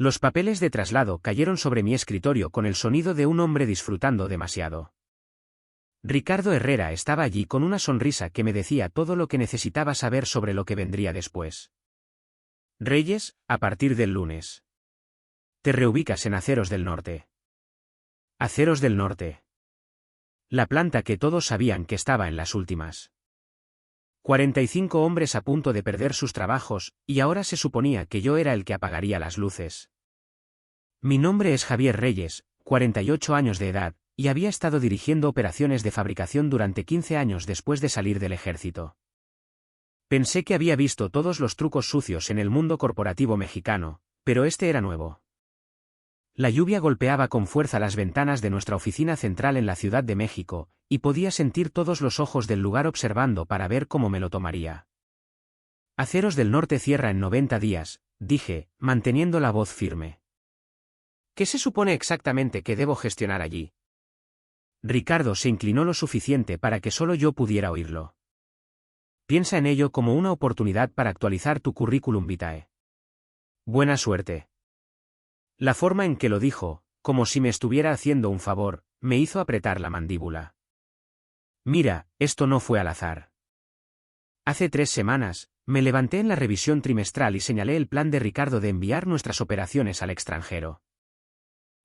Los papeles de traslado cayeron sobre mi escritorio con el sonido de un hombre disfrutando demasiado. Ricardo Herrera estaba allí con una sonrisa que me decía todo lo que necesitaba saber sobre lo que vendría después. Reyes, a partir del lunes. Te reubicas en Aceros del Norte. Aceros del Norte. La planta que todos sabían que estaba en las últimas. 45 hombres a punto de perder sus trabajos, y ahora se suponía que yo era el que apagaría las luces. Mi nombre es Javier Reyes, 48 años de edad, y había estado dirigiendo operaciones de fabricación durante 15 años después de salir del ejército. Pensé que había visto todos los trucos sucios en el mundo corporativo mexicano, pero este era nuevo. La lluvia golpeaba con fuerza las ventanas de nuestra oficina central en la Ciudad de México, y podía sentir todos los ojos del lugar observando para ver cómo me lo tomaría. Aceros del Norte cierra en 90 días, dije, manteniendo la voz firme. ¿Qué se supone exactamente que debo gestionar allí? Ricardo se inclinó lo suficiente para que solo yo pudiera oírlo. Piensa en ello como una oportunidad para actualizar tu currículum vitae. Buena suerte. La forma en que lo dijo, como si me estuviera haciendo un favor, me hizo apretar la mandíbula. Mira, esto no fue al azar. Hace 3 semanas, me levanté en la revisión trimestral y señalé el plan de Ricardo de enviar nuestras operaciones al extranjero.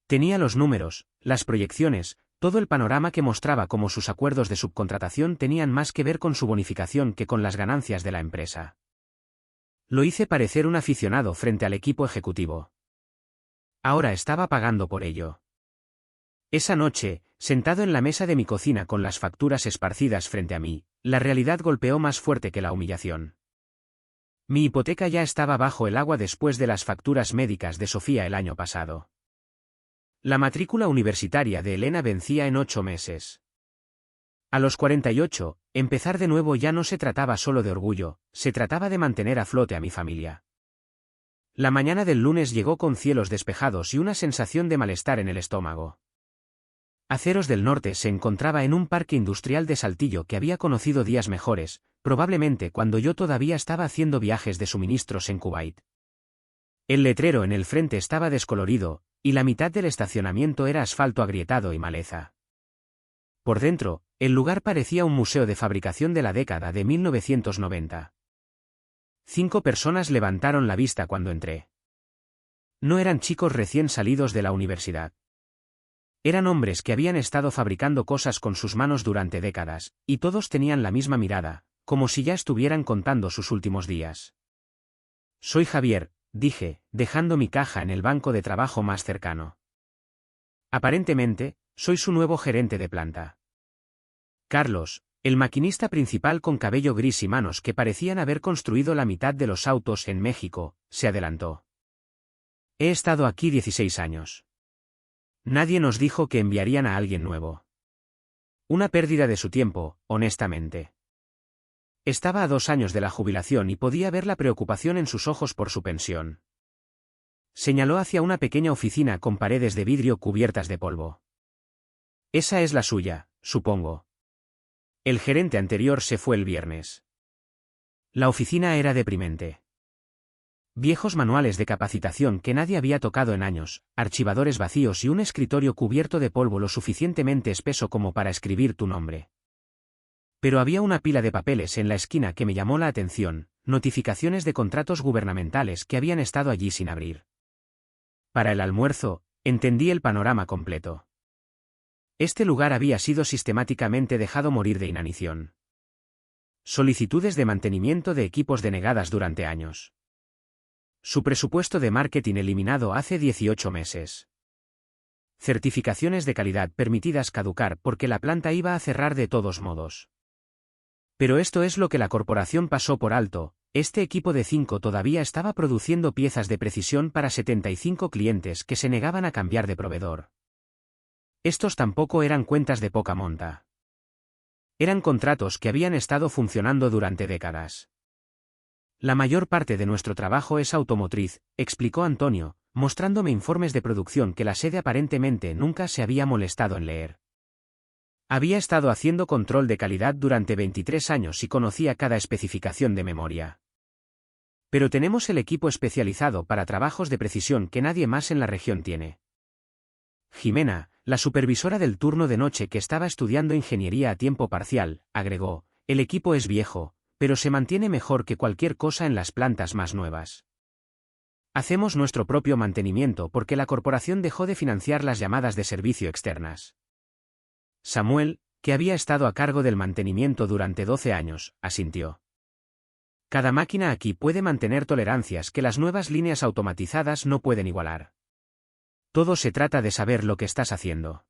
Tenía los números, las proyecciones, todo el panorama que mostraba cómo sus acuerdos de subcontratación tenían más que ver con su bonificación que con las ganancias de la empresa. Lo hice parecer un aficionado frente al equipo ejecutivo. Ahora estaba pagando por ello. Esa noche, sentado en la mesa de mi cocina con las facturas esparcidas frente a mí, la realidad golpeó más fuerte que la humillación. Mi hipoteca ya estaba bajo el agua después de las facturas médicas de Sofía el año pasado. La matrícula universitaria de Elena vencía en 8 meses. A los 48, empezar de nuevo ya no se trataba solo de orgullo, se trataba de mantener a flote a mi familia. La mañana del lunes llegó con cielos despejados y una sensación de malestar en el estómago. Aceros del Norte se encontraba en un parque industrial de Saltillo que había conocido días mejores, probablemente cuando yo todavía estaba haciendo viajes de suministros en Kuwait. El letrero en el frente estaba descolorido, y la mitad del estacionamiento era asfalto agrietado y maleza. Por dentro, el lugar parecía un museo de fabricación de la década de 1990. 5 personas levantaron la vista cuando entré. No eran chicos recién salidos de la universidad. Eran hombres que habían estado fabricando cosas con sus manos durante décadas, y todos tenían la misma mirada, como si ya estuvieran contando sus últimos días. Soy Javier, dije, dejando mi caja en el banco de trabajo más cercano. Aparentemente, soy su nuevo gerente de planta. Carlos, el maquinista principal con cabello gris y manos que parecían haber construido la mitad de los autos en México, se adelantó. He estado aquí 16 años. Nadie nos dijo que enviarían a alguien nuevo. Una pérdida de su tiempo, honestamente. Estaba a 2 años de la jubilación y podía ver la preocupación en sus ojos por su pensión. Señaló hacia una pequeña oficina con paredes de vidrio cubiertas de polvo. Esa es la suya, supongo. El gerente anterior se fue el viernes. La oficina era deprimente. Viejos manuales de capacitación que nadie había tocado en años, archivadores vacíos y un escritorio cubierto de polvo lo suficientemente espeso como para escribir tu nombre. Pero había una pila de papeles en la esquina que me llamó la atención, notificaciones de contratos gubernamentales que habían estado allí sin abrir. Para el almuerzo, entendí el panorama completo. Este lugar había sido sistemáticamente dejado morir de inanición. Solicitudes de mantenimiento de equipos denegadas durante años. Su presupuesto de marketing eliminado hace 18 meses. Certificaciones de calidad permitidas caducar porque la planta iba a cerrar de todos modos. Pero esto es lo que la corporación pasó por alto. Este equipo de 5 todavía estaba produciendo piezas de precisión para 75 clientes que se negaban a cambiar de proveedor. Estos tampoco eran cuentas de poca monta. Eran contratos que habían estado funcionando durante décadas. La mayor parte de nuestro trabajo es automotriz, explicó Antonio, mostrándome informes de producción que la sede aparentemente nunca se había molestado en leer. Había estado haciendo control de calidad durante 23 años y conocía cada especificación de memoria. Pero tenemos el equipo especializado para trabajos de precisión que nadie más en la región tiene. Jimena, la supervisora del turno de noche que estaba estudiando ingeniería a tiempo parcial, agregó, el equipo es viejo, pero se mantiene mejor que cualquier cosa en las plantas más nuevas. Hacemos nuestro propio mantenimiento porque la corporación dejó de financiar las llamadas de servicio externas. Samuel, que había estado a cargo del mantenimiento durante 12 años, asintió. Cada máquina aquí puede mantener tolerancias que las nuevas líneas automatizadas no pueden igualar. Todo se trata de saber lo que estás haciendo.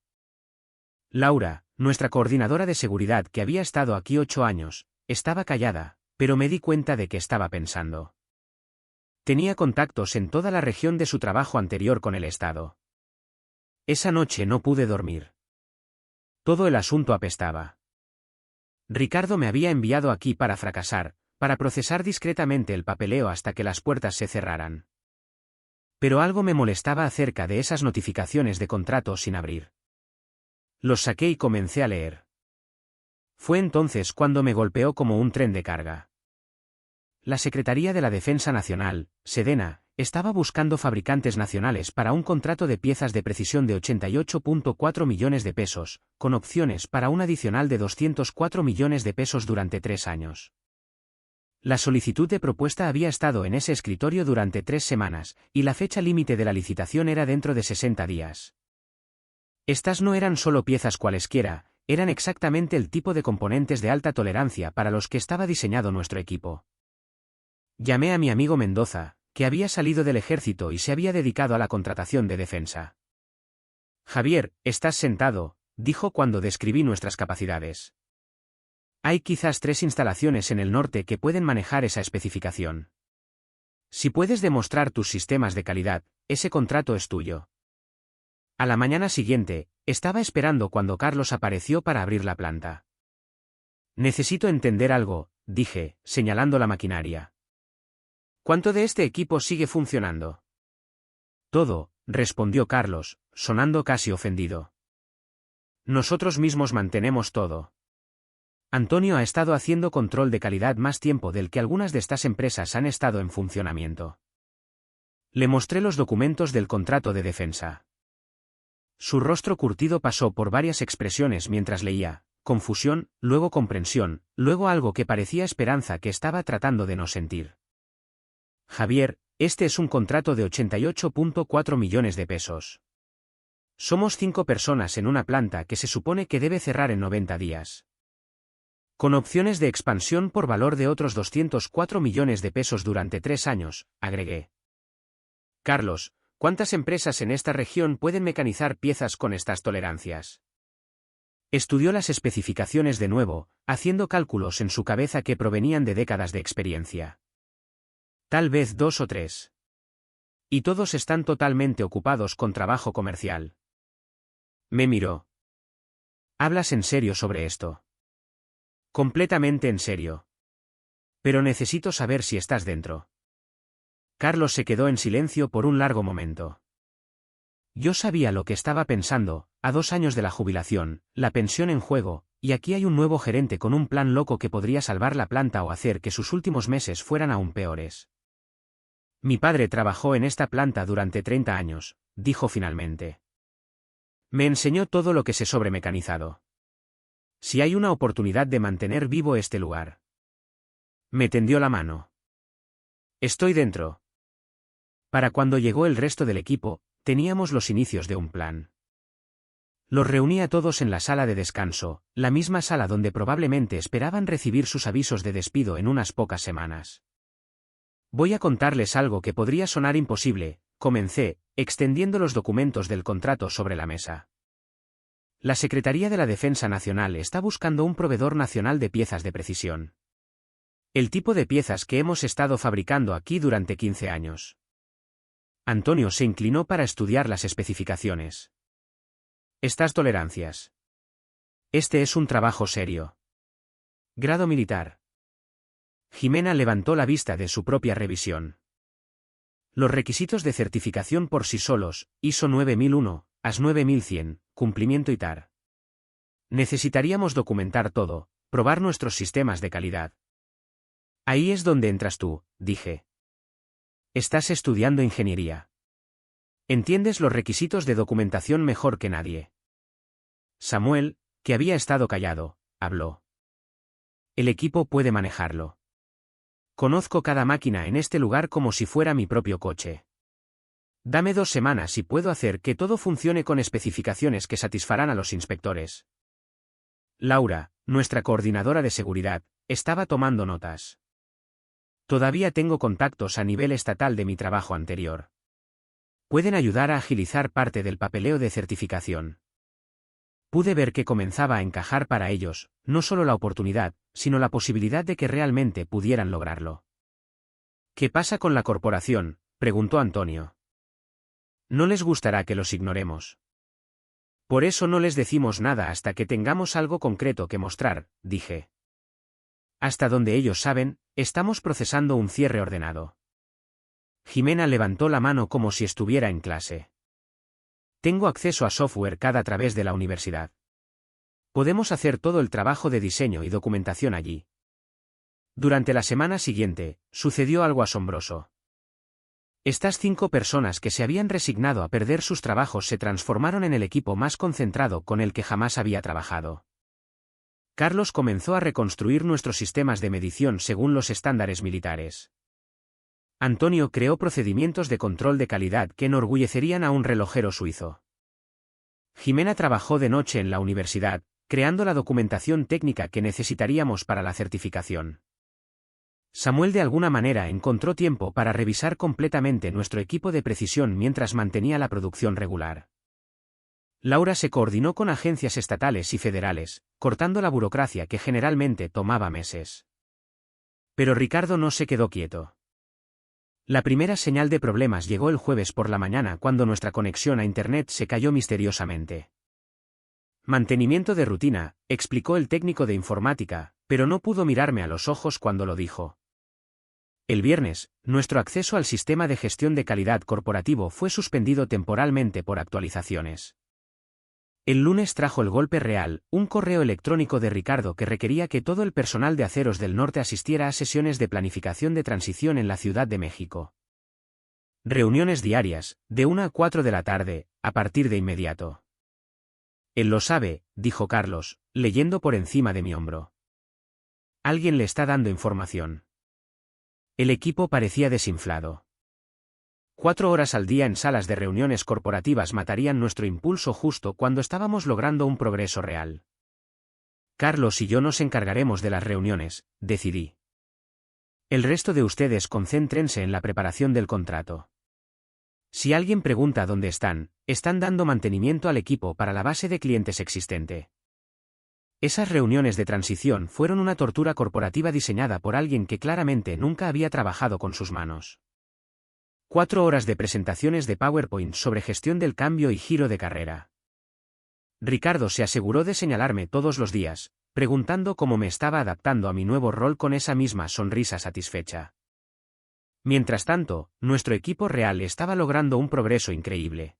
Laura, nuestra coordinadora de seguridad que había estado aquí 8 años, estaba callada, pero me di cuenta de que estaba pensando. Tenía contactos en toda la región de su trabajo anterior con el Estado. Esa noche no pude dormir. Todo el asunto apestaba. Ricardo me había enviado aquí para fracasar, para procesar discretamente el papeleo hasta que las puertas se cerraran. Pero algo me molestaba acerca de esas notificaciones de contrato sin abrir. Los saqué y comencé a leer. Fue entonces cuando me golpeó como un tren de carga. La Secretaría de la Defensa Nacional, Sedena, estaba buscando fabricantes nacionales para un contrato de piezas de precisión de 88,4 millones de pesos, con opciones para un adicional de 204 millones de pesos durante 3 años. La solicitud de propuesta había estado en ese escritorio durante 3 semanas, y la fecha límite de la licitación era dentro de 60 días. Estas no eran solo piezas cualesquiera, eran exactamente el tipo de componentes de alta tolerancia para los que estaba diseñado nuestro equipo. Llamé a mi amigo Mendoza, que había salido del ejército y se había dedicado a la contratación de defensa. Javier, estás sentado, dijo cuando describí nuestras capacidades. Hay quizás 3 instalaciones en el norte que pueden manejar esa especificación. Si puedes demostrar tus sistemas de calidad, ese contrato es tuyo. A la mañana siguiente, estaba esperando cuando Carlos apareció para abrir la planta. Necesito entender algo, dije, señalando la maquinaria. ¿Cuánto de este equipo sigue funcionando? Todo, respondió Carlos, sonando casi ofendido. Nosotros mismos mantenemos todo. Antonio ha estado haciendo control de calidad más tiempo del que algunas de estas empresas han estado en funcionamiento. Le mostré los documentos del contrato de defensa. Su rostro curtido pasó por varias expresiones mientras leía, confusión, luego comprensión, luego algo que parecía esperanza que estaba tratando de no sentir. Javier, este es un contrato de 88,4 millones de pesos. Somos 5 personas en una planta que se supone que debe cerrar en 90 días. Con opciones de expansión por valor de otros 204 millones de pesos durante 3 años, agregué. Carlos, ¿cuántas empresas en esta región pueden mecanizar piezas con estas tolerancias? Estudió las especificaciones de nuevo, haciendo cálculos en su cabeza que provenían de décadas de experiencia. Tal vez 2 o 3. Y todos están totalmente ocupados con trabajo comercial. Me miró. ¿Hablas en serio sobre esto? Completamente en serio. Pero necesito saber si estás dentro. Carlos se quedó en silencio por un largo momento. Yo sabía lo que estaba pensando, a 2 años de la jubilación, la pensión en juego, y aquí hay un nuevo gerente con un plan loco que podría salvar la planta o hacer que sus últimos meses fueran aún peores. Mi padre trabajó en esta planta durante 30 años, dijo finalmente. Me enseñó todo lo que sé sobre mecanizado. Si hay una oportunidad de mantener vivo este lugar. Me tendió la mano. Estoy dentro. Para cuando llegó el resto del equipo, teníamos los inicios de un plan. Los reuní a todos en la sala de descanso, la misma sala donde probablemente esperaban recibir sus avisos de despido en unas pocas semanas. Voy a contarles algo que podría sonar imposible, comencé, extendiendo los documentos del contrato sobre la mesa. La Secretaría de la Defensa Nacional está buscando un proveedor nacional de piezas de precisión. El tipo de piezas que hemos estado fabricando aquí durante 15 años. Antonio se inclinó para estudiar las especificaciones. Estas tolerancias. Este es un trabajo serio. Grado militar. Jimena levantó la vista de su propia revisión. Los requisitos de certificación por sí solos, ISO 9001, AS 9100, cumplimiento ITAR. Necesitaríamos documentar todo, probar nuestros sistemas de calidad. Ahí es donde entras tú, dije. Estás estudiando ingeniería. Entiendes los requisitos de documentación mejor que nadie. Samuel, que había estado callado, habló. El equipo puede manejarlo. Conozco cada máquina en este lugar como si fuera mi propio coche. Dame 2 semanas y puedo hacer que todo funcione con especificaciones que satisfarán a los inspectores. Laura, nuestra coordinadora de seguridad, estaba tomando notas. Todavía tengo contactos a nivel estatal de mi trabajo anterior. Pueden ayudar a agilizar parte del papeleo de certificación. Pude ver que comenzaba a encajar para ellos, no solo la oportunidad, sino la posibilidad de que realmente pudieran lograrlo. ¿Qué pasa con la corporación?, preguntó Antonio. No les gustará que los ignoremos. Por eso no les decimos nada hasta que tengamos algo concreto que mostrar, dije. Hasta donde ellos saben, estamos procesando un cierre ordenado. Jimena levantó la mano como si estuviera en clase. Tengo acceso a software CAD a través de la universidad. Podemos hacer todo el trabajo de diseño y documentación allí. Durante la semana siguiente, sucedió algo asombroso. Estas 5 personas que se habían resignado a perder sus trabajos se transformaron en el equipo más concentrado con el que jamás había trabajado. Carlos comenzó a reconstruir nuestros sistemas de medición según los estándares militares. Antonio creó procedimientos de control de calidad que enorgullecerían a un relojero suizo. Jimena trabajó de noche en la universidad, creando la documentación técnica que necesitaríamos para la certificación. Samuel de alguna manera encontró tiempo para revisar completamente nuestro equipo de precisión mientras mantenía la producción regular. Laura se coordinó con agencias estatales y federales, cortando la burocracia que generalmente tomaba meses. Pero Ricardo no se quedó quieto. La primera señal de problemas llegó el jueves por la mañana cuando nuestra conexión a Internet se cayó misteriosamente. Mantenimiento de rutina, explicó el técnico de informática, pero no pudo mirarme a los ojos cuando lo dijo. El viernes, nuestro acceso al sistema de gestión de calidad corporativo fue suspendido temporalmente por actualizaciones. El lunes trajo el golpe real, un correo electrónico de Ricardo que requería que todo el personal de Aceros del Norte asistiera a sesiones de planificación de transición en la Ciudad de México. Reuniones diarias, de 1 a 4 de la tarde, a partir de inmediato. Él lo sabe, dijo Carlos, leyendo por encima de mi hombro. Alguien le está dando información. El equipo parecía desinflado. 4 horas al día en salas de reuniones corporativas matarían nuestro impulso justo cuando estábamos logrando un progreso real. Carlos y yo nos encargaremos de las reuniones, decidí. El resto de ustedes concéntrense en la preparación del contrato. Si alguien pregunta dónde están dando mantenimiento al equipo para la base de clientes existente. Esas reuniones de transición fueron una tortura corporativa diseñada por alguien que claramente nunca había trabajado con sus manos. 4 horas de presentaciones de PowerPoint sobre gestión del cambio y giro de carrera. Ricardo se aseguró de señalarme todos los días, preguntando cómo me estaba adaptando a mi nuevo rol con esa misma sonrisa satisfecha. Mientras tanto, nuestro equipo real estaba logrando un progreso increíble.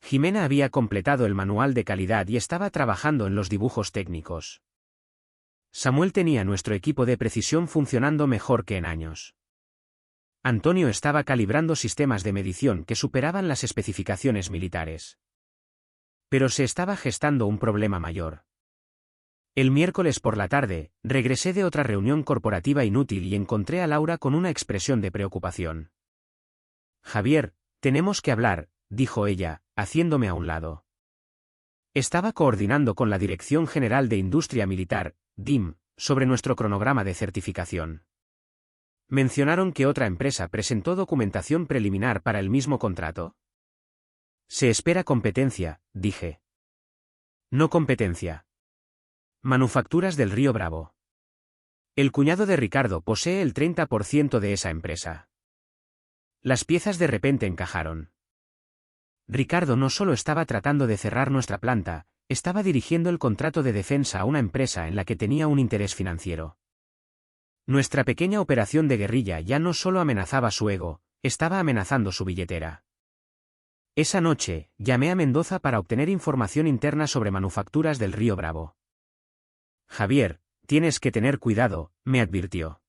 Jimena había completado el manual de calidad y estaba trabajando en los dibujos técnicos. Samuel tenía nuestro equipo de precisión funcionando mejor que en años. Antonio estaba calibrando sistemas de medición que superaban las especificaciones militares. Pero se estaba gestando un problema mayor. El miércoles por la tarde, regresé de otra reunión corporativa inútil y encontré a Laura con una expresión de preocupación. Javier, tenemos que hablar, dijo ella, haciéndome a un lado. Estaba coordinando con la Dirección General de Industria Militar, DIM, sobre nuestro cronograma de certificación. Mencionaron que otra empresa presentó documentación preliminar para el mismo contrato. Se espera competencia, dije. No competencia. Manufacturas del Río Bravo. El cuñado de Ricardo posee el 30% de esa empresa. Las piezas de repente encajaron. Ricardo no solo estaba tratando de cerrar nuestra planta, estaba dirigiendo el contrato de defensa a una empresa en la que tenía un interés financiero. Nuestra pequeña operación de guerrilla ya no solo amenazaba su ego, estaba amenazando su billetera. Esa noche, llamé a Mendoza para obtener información interna sobre manufacturas del Río Bravo. Javier, tienes que tener cuidado, me advirtió.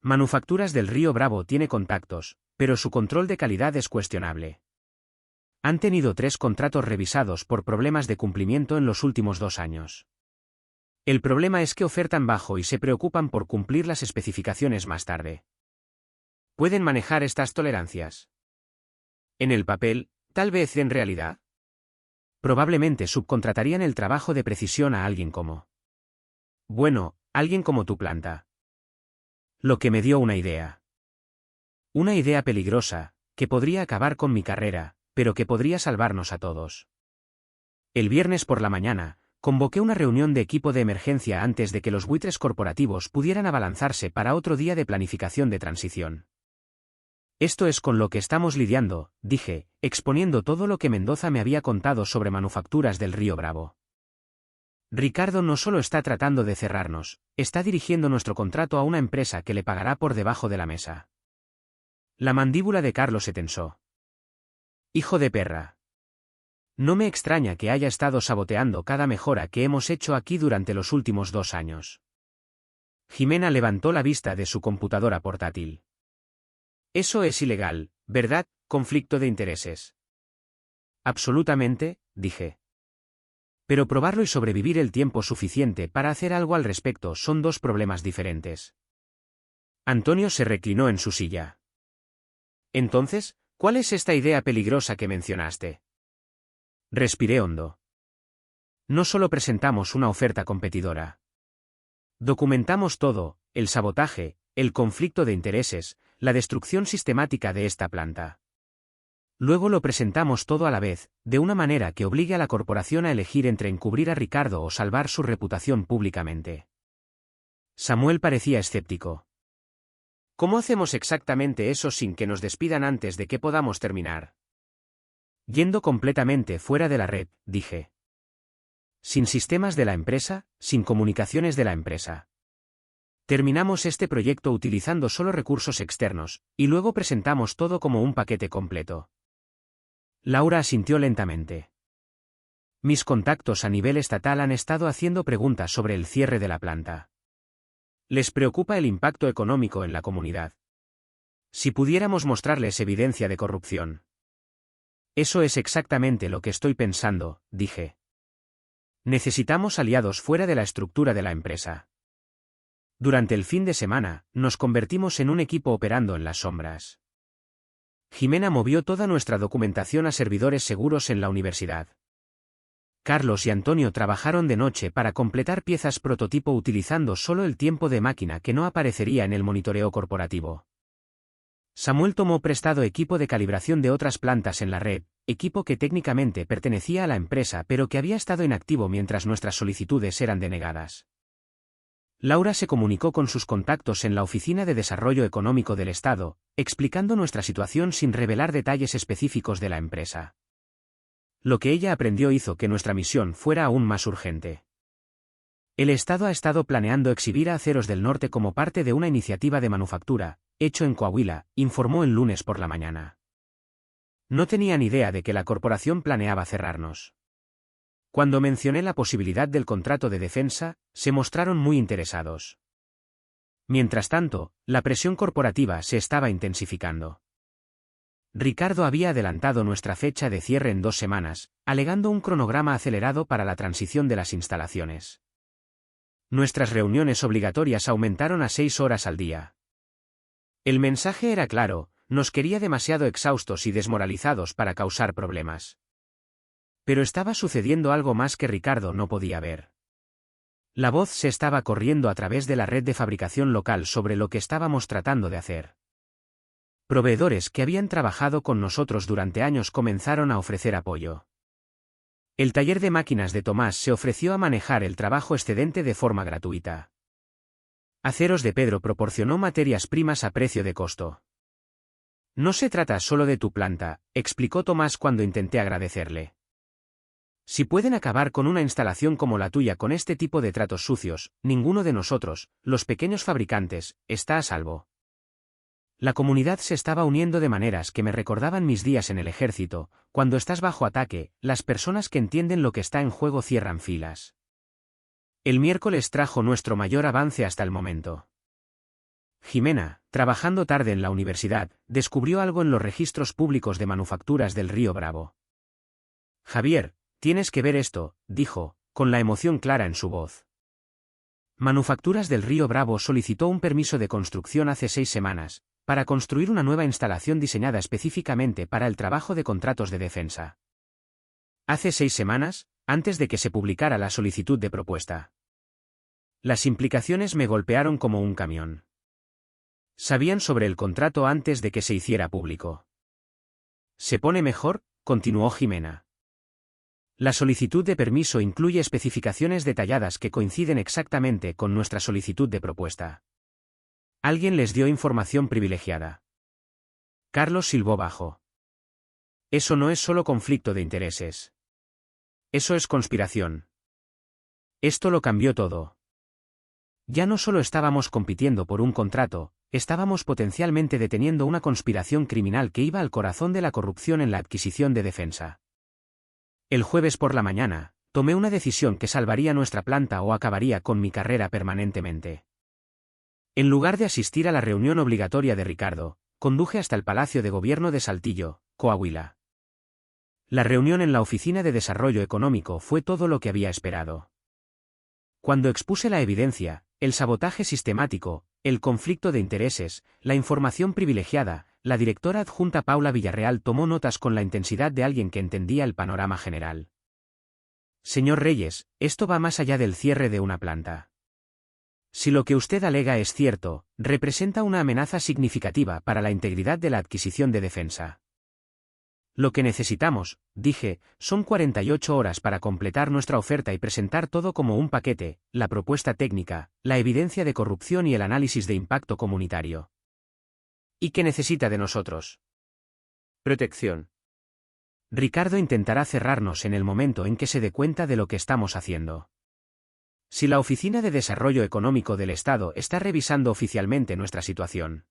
Manufacturas del Río Bravo tiene contactos, pero su control de calidad es cuestionable. Han tenido 3 contratos revisados por problemas de cumplimiento en los últimos 2 años. El problema es que ofertan bajo y se preocupan por cumplir las especificaciones más tarde. ¿Pueden manejar estas tolerancias? En el papel, tal vez en realidad. Probablemente subcontratarían el trabajo de precisión a alguien como... Bueno, alguien como tu planta. Lo que me dio una idea. Una idea peligrosa, que podría acabar con mi carrera, pero que podría salvarnos a todos. El viernes por la mañana, convoqué una reunión de equipo de emergencia antes de que los buitres corporativos pudieran abalanzarse para otro día de planificación de transición. Esto es con lo que estamos lidiando, dije, exponiendo todo lo que Mendoza me había contado sobre manufacturas del Río Bravo. Ricardo no solo está tratando de cerrarnos, está dirigiendo nuestro contrato a una empresa que le pagará por debajo de la mesa. La mandíbula de Carlos se tensó. Hijo de perra. No me extraña que haya estado saboteando cada mejora que hemos hecho aquí durante los últimos 2 años. Jimena levantó la vista de su computadora portátil. Eso es ilegal, ¿verdad? Conflicto de intereses. Absolutamente, dije. Pero probarlo y sobrevivir el tiempo suficiente para hacer algo al respecto son 2 problemas diferentes. Antonio se reclinó en su silla. Entonces, ¿cuál es esta idea peligrosa que mencionaste? Respiré hondo. No solo presentamos una oferta competidora. Documentamos todo, el sabotaje, el conflicto de intereses, la destrucción sistemática de esta planta. Luego lo presentamos todo a la vez, de una manera que obligue a la corporación a elegir entre encubrir a Ricardo o salvar su reputación públicamente. Samuel parecía escéptico. ¿Cómo hacemos exactamente eso sin que nos despidan antes de que podamos terminar? Yendo completamente fuera de la red, dije. Sin sistemas de la empresa, sin comunicaciones de la empresa. Terminamos este proyecto utilizando solo recursos externos, y luego presentamos todo como un paquete completo. Laura asintió lentamente. Mis contactos a nivel estatal han estado haciendo preguntas sobre el cierre de la planta. Les preocupa el impacto económico en la comunidad. Si pudiéramos mostrarles evidencia de corrupción. Eso es exactamente lo que estoy pensando, dije. Necesitamos aliados fuera de la estructura de la empresa. Durante el fin de semana, nos convertimos en un equipo operando en las sombras. Jimena movió toda nuestra documentación a servidores seguros en la universidad. Carlos y Antonio trabajaron de noche para completar piezas prototipo utilizando solo el tiempo de máquina que no aparecería en el monitoreo corporativo. Samuel tomó prestado equipo de calibración de otras plantas en la red, equipo que técnicamente pertenecía a la empresa pero que había estado inactivo mientras nuestras solicitudes eran denegadas. Laura se comunicó con sus contactos en la Oficina de Desarrollo Económico del Estado, explicando nuestra situación sin revelar detalles específicos de la empresa. Lo que ella aprendió hizo que nuestra misión fuera aún más urgente. El Estado ha estado planeando exhibir a Aceros del Norte como parte de una iniciativa de manufactura, hecho en Coahuila, informó el lunes por la mañana. No tenía ni idea de que la corporación planeaba cerrarnos. Cuando mencioné la posibilidad del contrato de defensa, se mostraron muy interesados. Mientras tanto, la presión corporativa se estaba intensificando. Ricardo había adelantado nuestra fecha de cierre en 2 semanas, alegando un cronograma acelerado para la transición de las instalaciones. Nuestras reuniones obligatorias aumentaron a 6 horas al día. El mensaje era claro, nos quería demasiado exhaustos y desmoralizados para causar problemas. Pero estaba sucediendo algo más que Ricardo no podía ver. La voz se estaba corriendo a través de la red de fabricación local sobre lo que estábamos tratando de hacer. Proveedores que habían trabajado con nosotros durante años comenzaron a ofrecer apoyo. El taller de máquinas de Tomás se ofreció a manejar el trabajo excedente de forma gratuita. Aceros de Pedro proporcionó materias primas a precio de costo. No se trata solo de tu planta, explicó Tomás cuando intenté agradecerle. Si pueden acabar con una instalación como la tuya con este tipo de tratos sucios, ninguno de nosotros, los pequeños fabricantes, está a salvo. La comunidad se estaba uniendo de maneras que me recordaban mis días en el ejército, cuando estás bajo ataque, las personas que entienden lo que está en juego cierran filas. El miércoles trajo nuestro mayor avance hasta el momento. Jimena, trabajando tarde en la universidad, descubrió algo en los registros públicos de manufacturas del Río Bravo. Javier, tienes que ver esto, dijo, con la emoción clara en su voz. Manufacturas del Río Bravo solicitó un permiso de construcción hace 6 semanas, para construir una nueva instalación diseñada específicamente para el trabajo de contratos de defensa. Hace 6 semanas, antes de que se publicara la solicitud de propuesta. Las implicaciones me golpearon como un camión. Sabían sobre el contrato antes de que se hiciera público. ¿Se pone mejor?, continuó Jimena. La solicitud de permiso incluye especificaciones detalladas que coinciden exactamente con nuestra solicitud de propuesta. Alguien les dio información privilegiada. Carlos silbó bajo. Eso no es solo conflicto de intereses. Eso es conspiración. Esto lo cambió todo. Ya no solo estábamos compitiendo por un contrato, estábamos potencialmente deteniendo una conspiración criminal que iba al corazón de la corrupción en la adquisición de defensa. El jueves por la mañana, tomé una decisión que salvaría nuestra planta o acabaría con mi carrera permanentemente. En lugar de asistir a la reunión obligatoria de Ricardo, conduje hasta el Palacio de Gobierno de Saltillo, Coahuila. La reunión en la Oficina de Desarrollo Económico fue todo lo que había esperado. Cuando expuse la evidencia, el sabotaje sistemático, el conflicto de intereses, la información privilegiada, la directora adjunta Paula Villarreal tomó notas con la intensidad de alguien que entendía el panorama general. Señor Reyes, esto va más allá del cierre de una planta. Si lo que usted alega es cierto, representa una amenaza significativa para la integridad de la adquisición de defensa. Lo que necesitamos, dije, son 48 horas para completar nuestra oferta y presentar todo como un paquete, la propuesta técnica, la evidencia de corrupción y el análisis de impacto comunitario. ¿Y qué necesita de nosotros? Protección. Ricardo intentará cerrarnos en el momento en que se dé cuenta de lo que estamos haciendo. Si la Oficina de Desarrollo Económico del Estado está revisando oficialmente nuestra situación,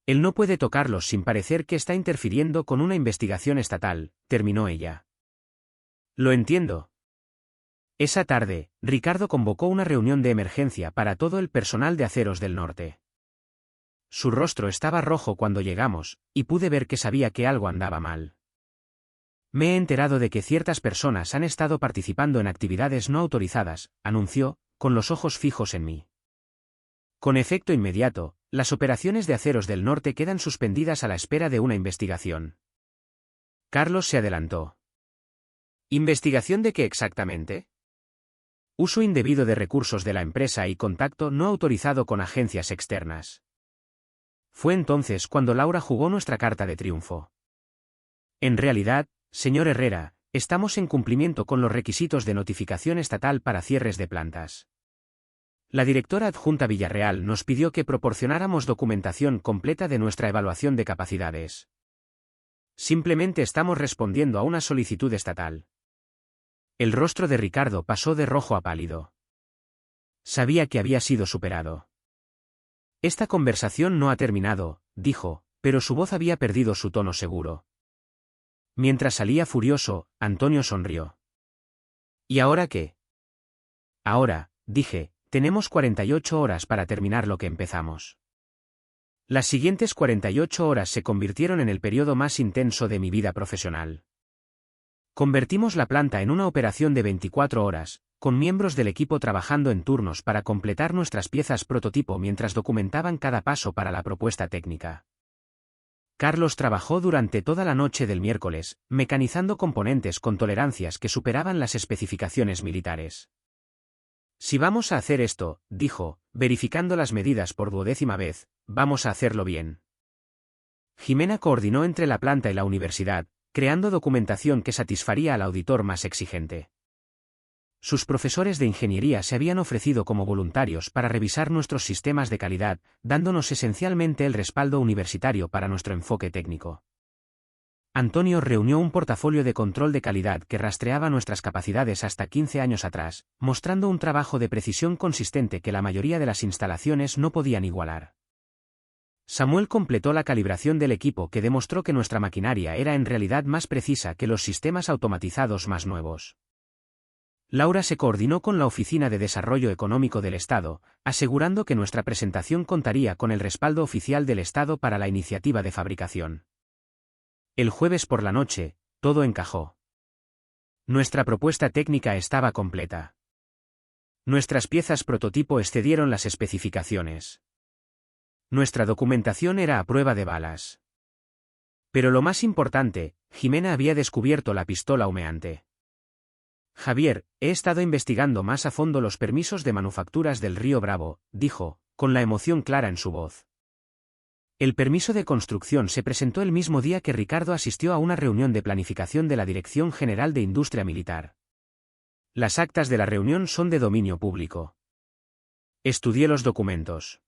él no puede tocarlos sin parecer que está interfiriendo con una investigación estatal, terminó ella. Lo entiendo. Esa tarde, Ricardo convocó una reunión de emergencia para todo el personal de Aceros del Norte. Su rostro estaba rojo cuando llegamos, y pude ver que sabía que algo andaba mal. Me he enterado de que ciertas personas han estado participando en actividades no autorizadas, anunció, con los ojos fijos en mí. Con efecto inmediato, las operaciones de Aceros del Norte quedan suspendidas a la espera de una investigación. Carlos se adelantó. ¿Investigación de qué exactamente? Uso indebido de recursos de la empresa y contacto no autorizado con agencias externas. Fue entonces cuando Laura jugó nuestra carta de triunfo. En realidad, señor Herrera, estamos en cumplimiento con los requisitos de notificación estatal para cierres de plantas. La directora adjunta Villarreal nos pidió que proporcionáramos documentación completa de nuestra evaluación de capacidades. Simplemente estamos respondiendo a una solicitud estatal. El rostro de Ricardo pasó de rojo a pálido. Sabía que había sido superado. Esta conversación no ha terminado, dijo, pero su voz había perdido su tono seguro. Mientras salía furioso, Antonio sonrió. ¿Y ahora qué? Ahora, dije, tenemos 48 horas para terminar lo que empezamos. Las siguientes 48 horas se convirtieron en el periodo más intenso de mi vida profesional. Convertimos la planta en una operación de 24 horas, con miembros del equipo trabajando en turnos para completar nuestras piezas prototipo mientras documentaban cada paso para la propuesta técnica. Carlos trabajó durante toda la noche del miércoles, mecanizando componentes con tolerancias que superaban las especificaciones militares. Si vamos a hacer esto, dijo, verificando las medidas por 12ª vez, vamos a hacerlo bien. Jimena coordinó entre la planta y la universidad, creando documentación que satisfaría al auditor más exigente. Sus profesores de ingeniería se habían ofrecido como voluntarios para revisar nuestros sistemas de calidad, dándonos esencialmente el respaldo universitario para nuestro enfoque técnico. Antonio reunió un portafolio de control de calidad que rastreaba nuestras capacidades hasta 15 años atrás, mostrando un trabajo de precisión consistente que la mayoría de las instalaciones no podían igualar. Samuel completó la calibración del equipo que demostró que nuestra maquinaria era en realidad más precisa que los sistemas automatizados más nuevos. Laura se coordinó con la Oficina de Desarrollo Económico del Estado, asegurando que nuestra presentación contaría con el respaldo oficial del Estado para la iniciativa de fabricación. El jueves por la noche, todo encajó. Nuestra propuesta técnica estaba completa. Nuestras piezas prototipo excedieron las especificaciones. Nuestra documentación era a prueba de balas. Pero lo más importante, Jimena había descubierto la pistola humeante. Javier, he estado investigando más a fondo los permisos de manufacturas del Río Bravo, dijo, con la emoción clara en su voz. El permiso de construcción se presentó el mismo día que Ricardo asistió a una reunión de planificación de la Dirección General de Industria Militar. Las actas de la reunión son de dominio público. Estudié los documentos.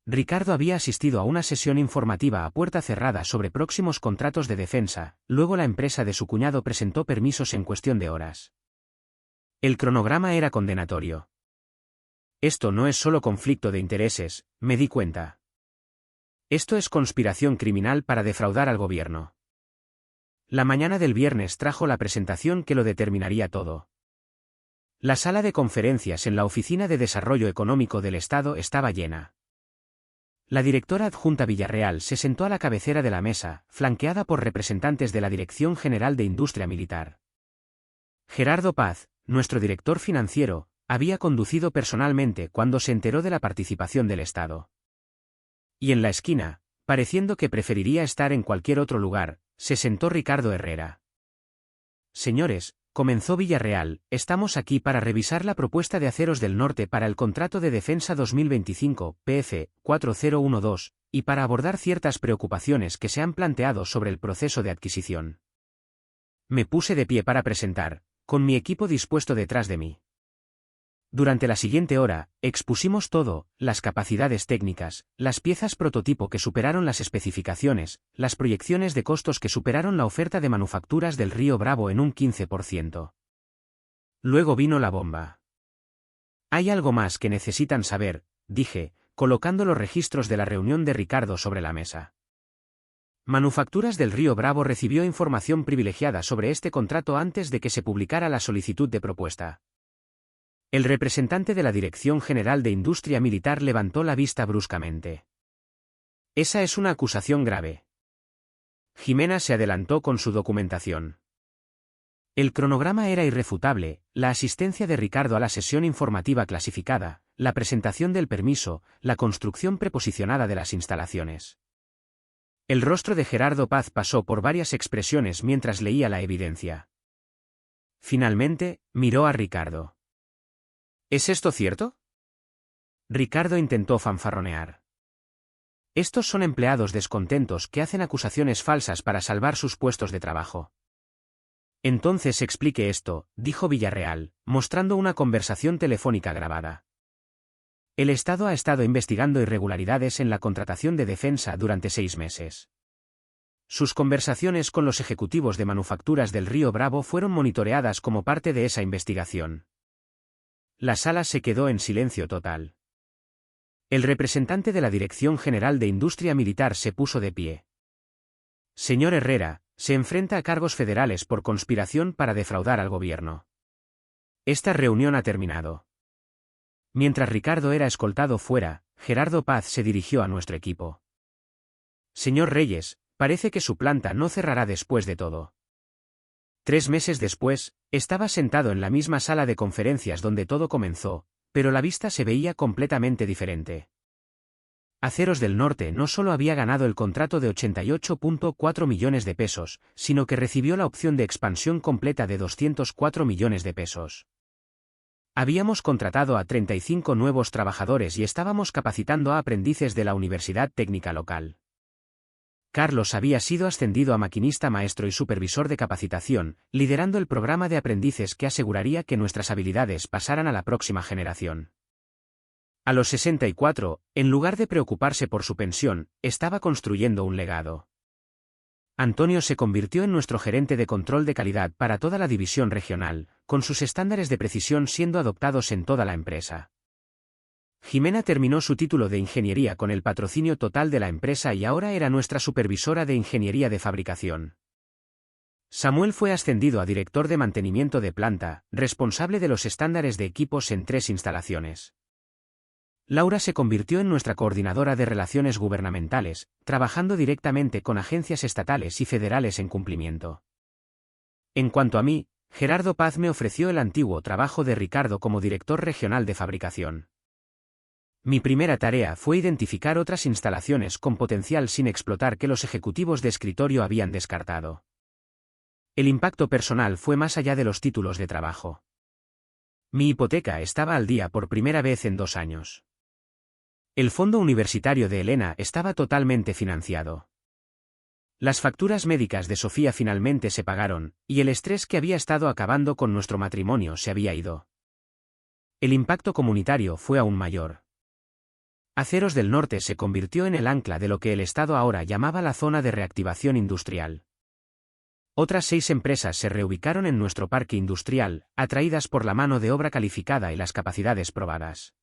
Ricardo había asistido a una sesión informativa a puerta cerrada sobre próximos contratos de defensa, luego la empresa de su cuñado presentó permisos en cuestión de horas. El cronograma era condenatorio. Esto no es solo conflicto de intereses, me di cuenta. Esto es conspiración criminal para defraudar al gobierno. La mañana del viernes trajo la presentación que lo determinaría todo. La sala de conferencias en la Oficina de Desarrollo Económico del Estado estaba llena. La directora adjunta Villarreal se sentó a la cabecera de la mesa, flanqueada por representantes de la Dirección General de Industria Militar. Gerardo Paz, nuestro director financiero, había conducido personalmente cuando se enteró de la participación del Estado. Y en la esquina, pareciendo que preferiría estar en cualquier otro lugar, se sentó Ricardo Herrera. Señores, comenzó Villarreal, estamos aquí para revisar la propuesta de Aceros del Norte para el contrato de defensa 2025, PF 4012, y para abordar ciertas preocupaciones que se han planteado sobre el proceso de adquisición. Me puse de pie para presentar, con mi equipo dispuesto detrás de mí. Durante la siguiente hora, expusimos todo, las capacidades técnicas, las piezas prototipo que superaron las especificaciones, las proyecciones de costos que superaron la oferta de manufacturas del Río Bravo en un 15%. Luego vino la bomba. Hay algo más que necesitan saber, dije, colocando los registros de la reunión de Ricardo sobre la mesa. Manufacturas del Río Bravo recibió información privilegiada sobre este contrato antes de que se publicara la solicitud de propuesta. El representante de la Dirección General de Industria Militar levantó la vista bruscamente. Esa es una acusación grave. Jimena se adelantó con su documentación. El cronograma era irrefutable, la asistencia de Ricardo a la sesión informativa clasificada, la presentación del permiso, la construcción preposicionada de las instalaciones. El rostro de Gerardo Paz pasó por varias expresiones mientras leía la evidencia. Finalmente, miró a Ricardo. ¿Es esto cierto? Ricardo intentó fanfarronear. Estos son empleados descontentos que hacen acusaciones falsas para salvar sus puestos de trabajo. Entonces explique esto, dijo Villarreal, mostrando una conversación telefónica grabada. El Estado ha estado investigando irregularidades en la contratación de defensa durante 6 meses. Sus conversaciones con los ejecutivos de manufacturas del Río Bravo fueron monitoreadas como parte de esa investigación. La sala se quedó en silencio total. El representante de la Dirección General de Industria Militar se puso de pie. Señor Herrera, se enfrenta a cargos federales por conspiración para defraudar al gobierno. Esta reunión ha terminado. Mientras Ricardo era escoltado fuera, Gerardo Paz se dirigió a nuestro equipo. Señor Reyes, parece que su planta no cerrará después de todo. 3 meses después, estaba sentado en la misma sala de conferencias donde todo comenzó, pero la vista se veía completamente diferente. Aceros del Norte no solo había ganado el contrato de 88.4 millones de pesos, sino que recibió la opción de expansión completa de 204 millones de pesos. Habíamos contratado a 35 nuevos trabajadores y estábamos capacitando a aprendices de la Universidad Técnica local. Carlos había sido ascendido a maquinista maestro y supervisor de capacitación, liderando el programa de aprendices que aseguraría que nuestras habilidades pasaran a la próxima generación. A los 64, en lugar de preocuparse por su pensión, estaba construyendo un legado. Antonio se convirtió en nuestro gerente de control de calidad para toda la división regional, con sus estándares de precisión siendo adoptados en toda la empresa. Jimena terminó su título de ingeniería con el patrocinio total de la empresa y ahora era nuestra supervisora de ingeniería de fabricación. Samuel fue ascendido a director de mantenimiento de planta, responsable de los estándares de equipos en 3 instalaciones. Laura se convirtió en nuestra coordinadora de relaciones gubernamentales, trabajando directamente con agencias estatales y federales en cumplimiento. En cuanto a mí, Gerardo Paz me ofreció el antiguo trabajo de Ricardo como director regional de fabricación. Mi primera tarea fue identificar otras instalaciones con potencial sin explotar que los ejecutivos de escritorio habían descartado. El impacto personal fue más allá de los títulos de trabajo. Mi hipoteca estaba al día por primera vez en 2 años. El fondo universitario de Elena estaba totalmente financiado. Las facturas médicas de Sofía finalmente se pagaron, y el estrés que había estado acabando con nuestro matrimonio se había ido. El impacto comunitario fue aún mayor. Aceros del Norte se convirtió en el ancla de lo que el Estado ahora llamaba la zona de reactivación industrial. Otras 6 empresas se reubicaron en nuestro parque industrial, atraídas por la mano de obra calificada y las capacidades probadas.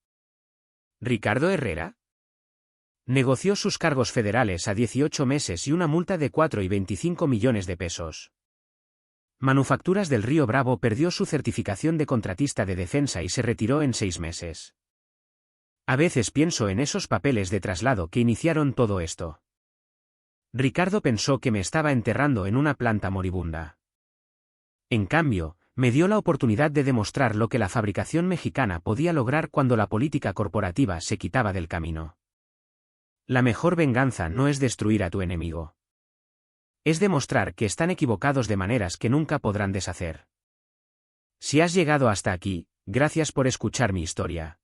¿Ricardo Herrera? Negoció sus cargos federales a 18 meses y una multa de 4,25 millones de pesos. Manufacturas del Río Bravo perdió su certificación de contratista de defensa y se retiró en 6 meses. A veces pienso en esos papeles de traslado que iniciaron todo esto. Ricardo pensó que me estaba enterrando en una planta moribunda. En cambio, me dio la oportunidad de demostrar lo que la fabricación mexicana podía lograr cuando la política corporativa se quitaba del camino. La mejor venganza no es destruir a tu enemigo. Es demostrar que están equivocados de maneras que nunca podrán deshacer. Si has llegado hasta aquí, gracias por escuchar mi historia.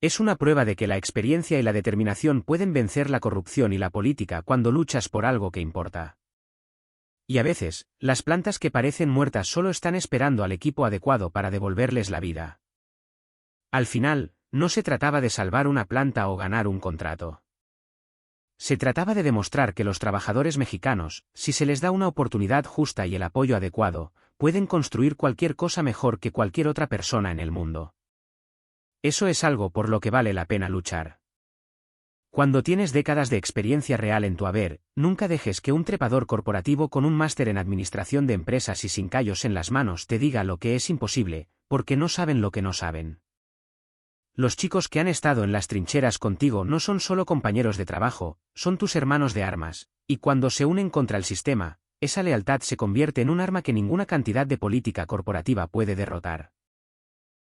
Es una prueba de que la experiencia y la determinación pueden vencer la corrupción y la política cuando luchas por algo que importa. Y a veces, las plantas que parecen muertas solo están esperando al equipo adecuado para devolverles la vida. Al final, no se trataba de salvar una planta o ganar un contrato. Se trataba de demostrar que los trabajadores mexicanos, si se les da una oportunidad justa y el apoyo adecuado, pueden construir cualquier cosa mejor que cualquier otra persona en el mundo. Eso es algo por lo que vale la pena luchar. Cuando tienes décadas de experiencia real en tu haber, nunca dejes que un trepador corporativo con un máster en administración de empresas y sin callos en las manos te diga lo que es imposible, porque no saben lo que no saben. Los chicos que han estado en las trincheras contigo no son solo compañeros de trabajo, son tus hermanos de armas, y cuando se unen contra el sistema, esa lealtad se convierte en un arma que ninguna cantidad de política corporativa puede derrotar.